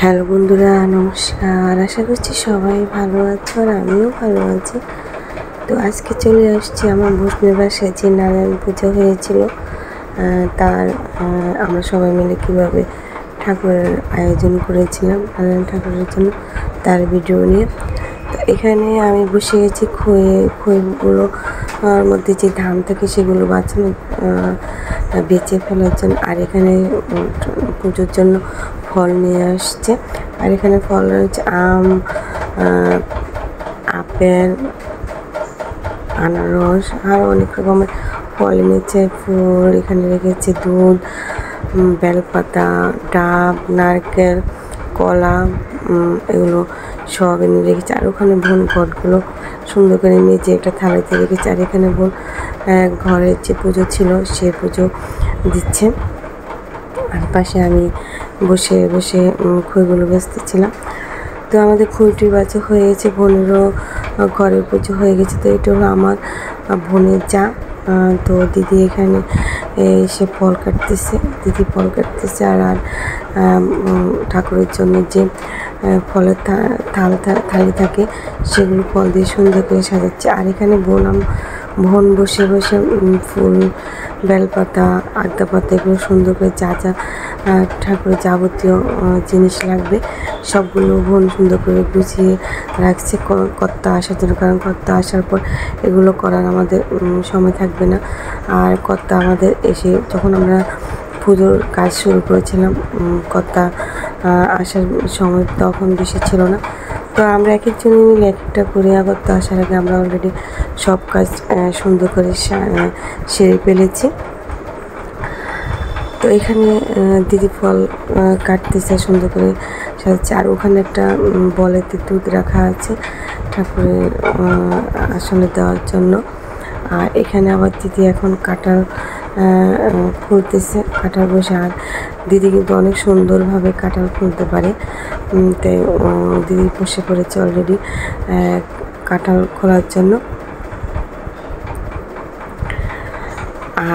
Hello বন্ধুরা, নমস্কার। আশা করছি সবাই ভালো আছো আর আমিও ভালো আছি। তো আজকে চলে আসছি আমার ভূষণের বাসায় যে নারায়ণ পুজো হয়েছিল, তার আমরা সবাই মিলে কীভাবে ঠাকুরের আয়োজন করেছিলাম নারায়ণ ঠাকুরের জন্য তার ভিডিও নিয়ে। তো এখানে আমি বসে গেছি খইগুলো মধ্যে যে ধান থাকে সেগুলো বাঁচানো বেঁচে ফেলার জন্য। আর এখানে পুজোর জন্য ফল নিয়ে আসছে। আর এখানে ফল রয়েছে আম, আপেল, আনারস আর অনেক রকমের ফল এনেছে। ফুল এখানে রেখেছে, দুধ, বেলপাতা, ডাব, নারকেল, কলা, এগুলো সব এনে রেখেছে। আর ওখানে বোন ঘটগুলো সুন্দর করে মেজে একটা থালাতে রেখেছে। আর এখানে বোন ঘরের যে পুজো ছিল সে পুজো দিচ্ছে। আর পাশে আমি বসে বসে খইগুলো বেচতেছিলাম। তো আমাদের খইটি বাঁচা হয়ে গেছে, বোনেরও ঘরের পুজো হয়ে গেছে। তো এটা হলো আমার বোনের যা। তো দিদি এখানে এসে ফল কাটতেছে, আর ঠাকুরের জন্য যে ফলের থালি থাকে সেগুলো ফল দিয়ে সুন্দর করে সাজাচ্ছে। আর এখানে বোন বসে বসে ফুল, বেলপাতা, আড্ডা পাতা এগুলো সুন্দর করে যা ঠাকুরের যাবতীয় জিনিস লাগবে সবগুলো বোন সুন্দর করে গুছিয়ে রাখছে কর্তা আসার জন্য। কারণ কর্তা আসার পর এগুলো করার আমাদের সময় থাকবে না। আর কর্তা আমাদের এসে যখন আমরা পুজোর কাজ শুরু করেছিলাম, কর্তা আসার সময় তখন বেশি ছিল না। তো আমরা এক একজনে মিলে এক একটা করে কর্তা আসার আগে আমরা অলরেডি সব কাজ সুন্দর করে সেরে ফেলেছি। তো এখানে দিদি ফল কাটতেছে, সুন্দর করে সাজাচ্ছে। আর ওখানে একটা বলেতে দুধ রাখা আছে ঠাকুরের আসনে দেওয়ার জন্য। আর এখানে আবার দিদি এখন কাঁঠাল খুলতেছে, কাঁঠাল বসে। আর দিদি কিন্তু অনেক সুন্দরভাবে কাঁঠাল খুলতে পারে, তাই দিদি বসে পড়েছে অলরেডি কাঁঠাল খোলার জন্য।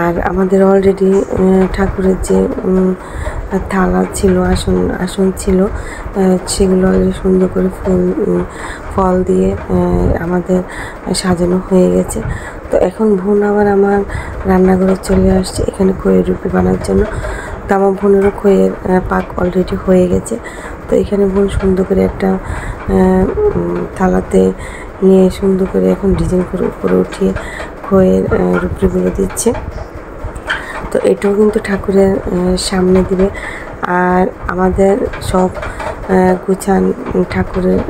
আর আমাদের অলরেডি ঠাকুরের যে থালা ছিল, আসন ছিল, সেগুলো অলরেডি সুন্দর করে ফল দিয়ে আমাদের সাজানো হয়ে গেছে। তো এখন বোন আবার আমার রান্নাঘরে চলে আসছে এখানে খইয়ের রুটি বানার জন্য। তো আমার বোনেরও খইয়ের পাক অলরেডি হয়ে গেছে। তো এখানে বোন সুন্দর করে একটা থালাতে নিয়ে সুন্দর করে এখন ডিজাইন করে উপরে উঠিয়ে খইয়ের রুটিগুলো দিচ্ছে। তো এটাও কিন্তু ঠাকুরের সামনে দিবে। আর আমাদের সব গুছান ঠাকুরের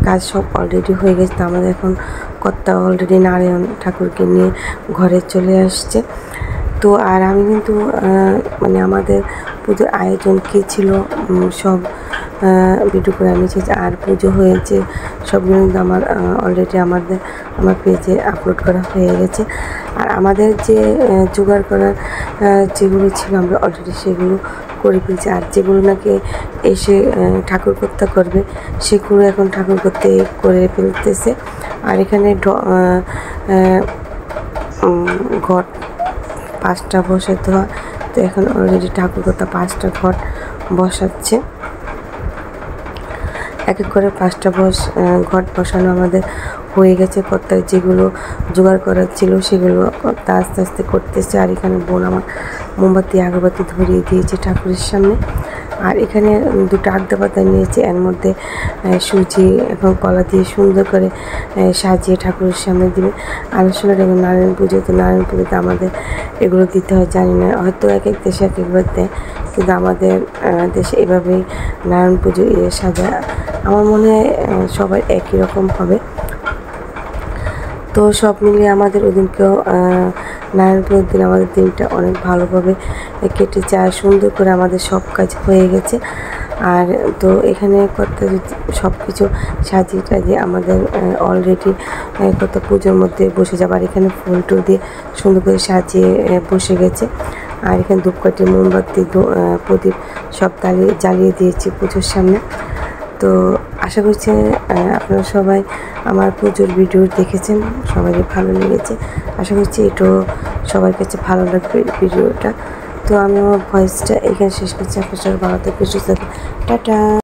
কাজ সব অলরেডি হয়ে গেছে। তো আমাদের এখন কর্তা অলরেডি নারায়ণ ঠাকুরকে নিয়ে ঘরে চলে আসছে। তো আর আমি কিন্তু মানে আমাদের পুজোর আয়োজন কী ছিল সব ভিডিও করে আমি আর পুজো হয়েছে সবগুলো কিন্তু আমার অলরেডি আমার পেজে আপলোড করা হয়ে গেছে। আর আমাদের যে জোগাড় করার যেগুলো ছিল আমরা অলরেডি সেগুলো করে ফেলছি। আর যেগুলো নাকি এসে ঠাকুর কর্তা করবে সেগুলো এখন ঠাকুর করতে করে ফেলতেছে। আর এখানে ঘট 5টা বসাতে হয়। তো এখন অলরেডি ঠাকুর কর্তা 5টা ঘট বসাচ্ছে। এক এক করে 5টা ঘট বসানো আমাদের হয়ে গেছে। কর্তার যেগুলো জোগাড় করার ছিল সেগুলো কর্তা আস্তে আস্তে করতেছে। আর এখানে বোন আমার মোমবাতি আগরবাতি ধরিয়ে দিয়েছে ঠাকুরের সামনে। আর এখানে 2টা আড্ডা পাতা নিয়েছে, এর মধ্যে সুজি এবং কলা দিয়ে সুন্দর করে সাজিয়ে ঠাকুরের সামনে দিবে। আর আসলে এবং নারায়ণ পুজো, তো নারায়ণ পুজোতে আমাদের এগুলো দিতে হয় জানি না, হয়তো এক এক দেশে এক একবার দেয়, কিন্তু আমাদের দেশে এভাবেই নারায়ণ পুজো সাজায়। আমার মনে হয় সবাই একই রকম হবে। তো সব মিলিয়ে আমাদের ওই দিনকেও নারায়ণ পুজোর দিন আমাদের দিনটা অনেক ভালোভাবে কেটেছে। আর সুন্দর করে আমাদের সব কাজ হয়ে গেছে। আর তো এখানে কত সব কিছু সাজিয়ে টাজিয়ে আমাদের অলরেডি কত পুজোর মধ্যে বসে যাবে। আর এখানে ফুল টুল দিয়ে সুন্দর করে সাজিয়ে বসে গেছে। আর এখানে ধূপকাঠি, মোমবাতি, প্রদীপ সব জ্বালিয়ে দিয়েছি পুজোর সামনে। তো আশা করছি আপনারা সবাই আমার পুজোর ভিডিও দেখেছেন, সবারই ভালো লেগেছে। আশা করছি এটাও সবার কাছে ভালো লাগবে ভিডিওটা। তো আমি আমার ভয়েসটা এখানে শেষ করছি। আপনার সবাই ভালো থাকবেন, সুস্থ থাকবেন, টাটা।